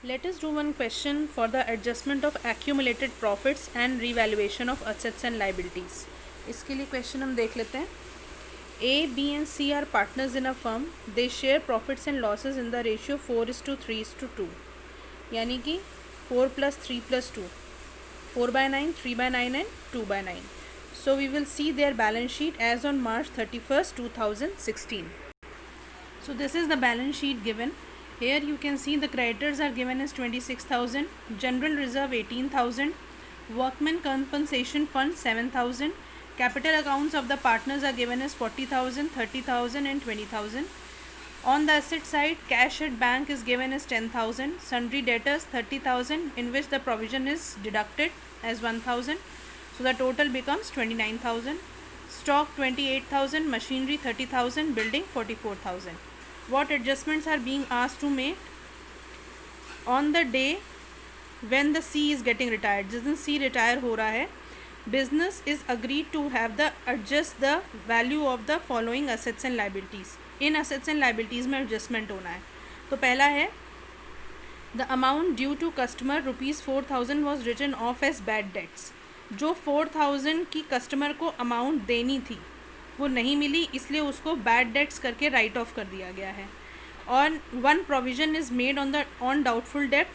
Let us do one question for the adjustment of accumulated profits and revaluation of assets and liabilities. इसके लिए question हम देख लेते हैं. A, B and C are partners in a firm. They share profits and losses in the ratio 4:3:2. यानी कि 4 + 3 + 2, 4/9, 3/9 and 2/9. So we will see their balance sheet as on March 31st, 2016. So this is the balance sheet given. Here you can see the creditors are given as 26,000, general reserve 18,000, workmen compensation fund 7,000, capital accounts of the partners are given as 40,000, 30,000 and 20,000. On the asset side, cash at bank is given as 10,000, sundry debtors 30,000, in which the provision is deducted as 1,000. So the total becomes 29,000. Stock 28,000, machinery 30,000, building 44,000. What adjustments are being asked to make on the day when the C is getting retired? जिस दिन C retire हो रहा है, business is agreed to have the adjust the value of the following assets and liabilities. In assets and liabilities में adjustment होना है. तो पहला है the amount due to customer ₹4,000 was written off as bad debts. जो 4,000 की customer को amount देनी थी वो नहीं मिली, इसलिए उसको बैड डेट्स करके राइट ऑफ कर दिया गया है. और one provision is made on doubtful debt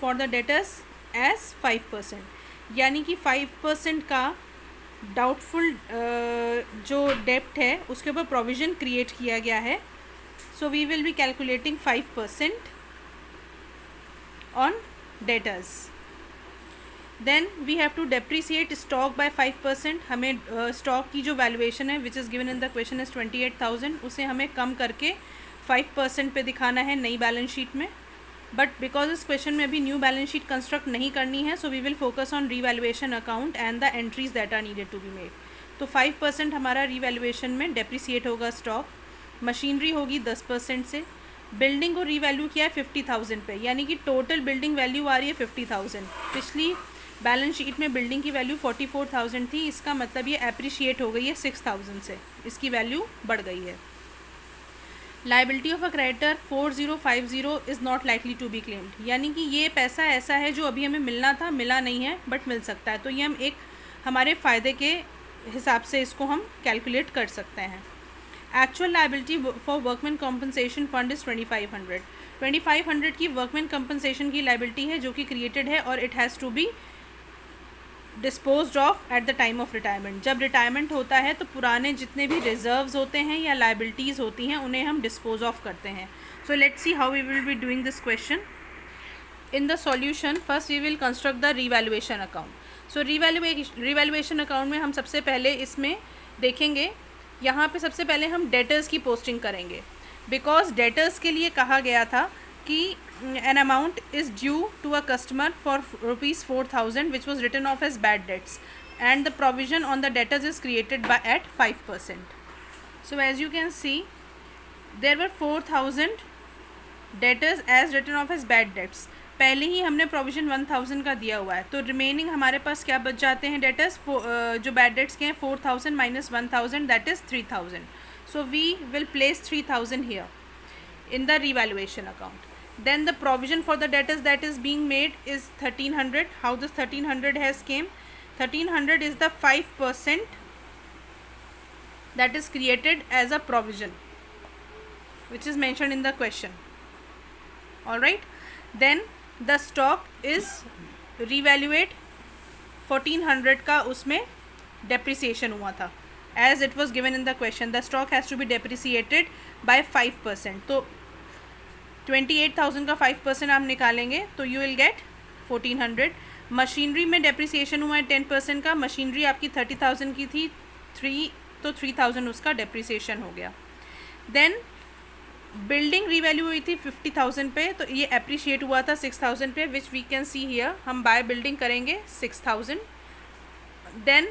for the debtors as 5%. यानी कि 5% का डाउटफुल जो डेप्ट है उसके ऊपर प्रोविज़न क्रिएट किया गया है. So we will be calculating 5% on debtors. Then we have to depreciate stock by 5%. हमें स्टॉक की जो वैल्यूएशन है which is given in the question is 28,000, उसे हमें कम करके 5% पे दिखाना है नई बैलेंस शीट में. बट बिकॉज इस क्वेश्चन में अभी न्यू बैलेंस शीट कंस्ट्रक्ट नहीं करनी है, so we will focus on revaluation account and the entries that are needed to be made. तो 5% हमारा रीवैल्यूएशन में डेप्रिसिएट होगा स्टॉक. मशीनरी होगी 10% से. बिल्डिंग को रीवैल्यू किया है 50,000 पे, यानी कि टोटल बिल्डिंग वैल्यू आ रही है 50,000. पिछली बैलेंस शीट में बिल्डिंग की वैल्यू 44,000 थी, इसका मतलब ये एप्रिशिएट हो गई है 6,000 से, इसकी वैल्यू बढ़ गई है. Liability of a creditor 4050 is not likely to be claimed. यानी कि ये पैसा ऐसा है जो अभी हमें मिलना था, मिला नहीं है बट मिल सकता है. तो ये हम एक हमारे फ़ायदे के हिसाब से इसको हम कैलकुलेट कर सकते हैं. Actual liability for workman compensation fund is 2,500. 2,500 की वर्कमैन कॉम्पनसेशन की लाइबिलिटी है जो कि क्रिएटेड है और it has to be disposed of at the time of retirement. जब रिटायरमेंट होता है तो पुराने जितने भी रिजर्व्स होते हैं या लाइबिलिटीज़ होती हैं उन्हें हम डिस्पोज ऑफ करते हैं. So let's see how we will be doing this question. In the solution first we will construct the revaluation account. So revaluation account में हम सबसे पहले इसमें देखेंगे, यहाँ पे सबसे पहले हम डेटर्स की पोस्टिंग करेंगे. बिकॉज डेटर्स के लिए कहा गया था कि an amount is due to a customer for ₹4,000 which was written off as bad debts and the provision on the debtors is created by at 5%. So as you can see there were 4,000 debtors as written off as bad debts. पहले ही हमने provision 1,000 का दिया हुआ है, तो remaining हमारे पास क्या बच जाते हैं डेटर्स जो बैड डेट्स के हैं 4,000 minus 1,000 that is 3,000. So we will place 3,000 here in the revaluation account. Then the provision for the debtors that is being made is 1,300. How this 1,300 has came? 1,300 is the 5% that is created as a provision which is mentioned in the question. Alright. Then the stock is revalued 1,400 का उसमें depreciation हुआ था as it was given in the question. The stock has to be depreciated by 5%. तो 28,000 का 5% आप निकालेंगे तो you will get 1,400. Machinery में डेप्रिसिएशन हुआ है 10% का. मशीनरी आपकी 30,000 की थी, 3,000 उसका डेप्रिसिएशन हो गया. देन बिल्डिंग रीवैल्यू हुई थी 50,000 पे, तो ये अप्रिशिएट हुआ था 6,000 पे which we can see here. हम बाय बिल्डिंग करेंगे 6,000. Then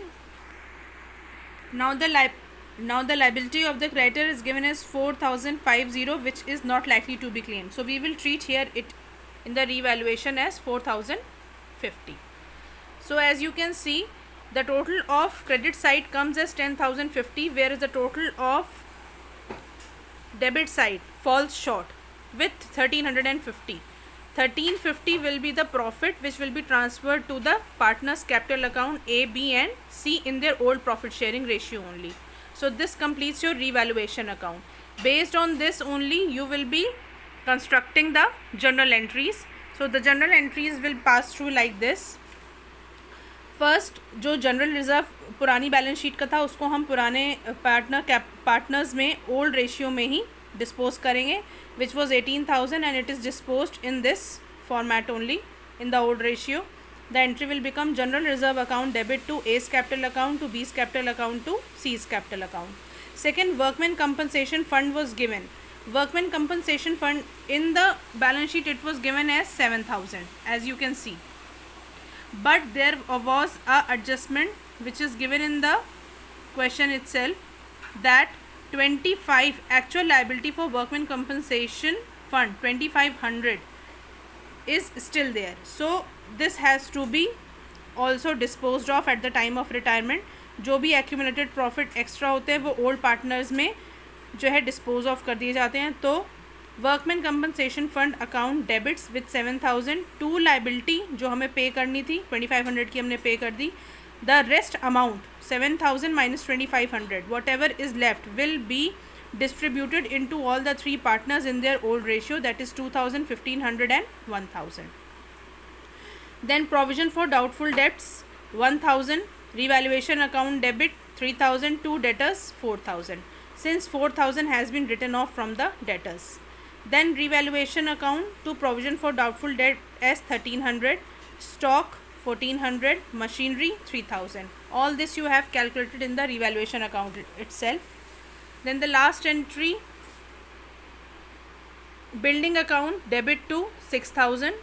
now the liability of the creditor is given as 4,050 which is not likely to be claimed. So we will treat here it in the revaluation as 4,050. So as you can see the total of credit side comes as 10,050 whereas the total of debit side falls short with 1,350. 1350 will be the profit which will be transferred to the partners capital account A, B and C in their old profit sharing ratio only. So this completes your revaluation account. Based on this only you will be constructing the journal entries. So the journal entries will pass through like this. First जो general reserve पुरानी balance sheet का था उसको हम पुराने partners में old ratio में ही डिस्पोज करेंगे, which was 18,000 and it is disposed in this format only in the old ratio. The entry will become general reserve account debit to A's capital account to b's capital account to c's capital account. Second, workman compensation fund was given. Workman compensation fund in the balance sheet it was given as 7,000 as you can see. But there was a adjustment which is given in the question itself that 25 actual liability for workman compensation fund 2500 is still there. So this has to be also disposed of at the time of retirement. जो भी accumulated profit extra होते हैं वो old partners में जो है dispose of कर दिए जाते हैं. तो workman compensation fund account debits with 7,000 to liability जो हमें पे करनी थी 2,500 की हमने पे कर दी. The rest amount 7,000 minus 2,500 whatever is left will be distributed into all the three partners in their old ratio, that is 2,000, 1,500 and 1,000. Then provision for doubtful debts 1,000, revaluation account debit 3,000 to debtors 4,000 since 4,000 has been written off from the debtors. Then revaluation account to provision for doubtful debt as 1,300, stock 1,400, machinery 3,000. All this you have calculated in the revaluation account itself. Then the last entry, building account debit to 6,000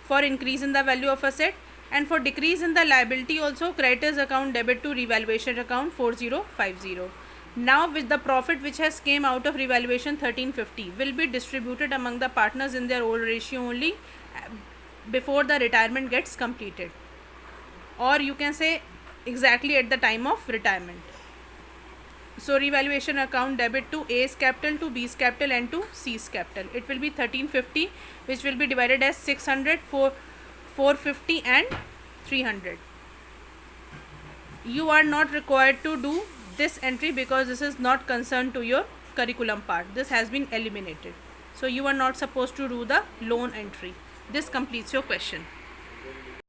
for increase in the value of asset, and for decrease in the liability also creditors account debit to revaluation account 4,050. Now with the profit which has came out of revaluation 1,350 will be distributed among the partners in their old ratio only before the retirement gets completed, or you can say exactly at the time of retirement. So revaluation account debit to A's capital, to B's capital and to C's capital. It will be 1,350 which will be divided as 600, 450 and 300. You are not required to do this entry because this is not concerned to your curriculum part. This has been eliminated. So you are not supposed to do the loan entry. This completes your question.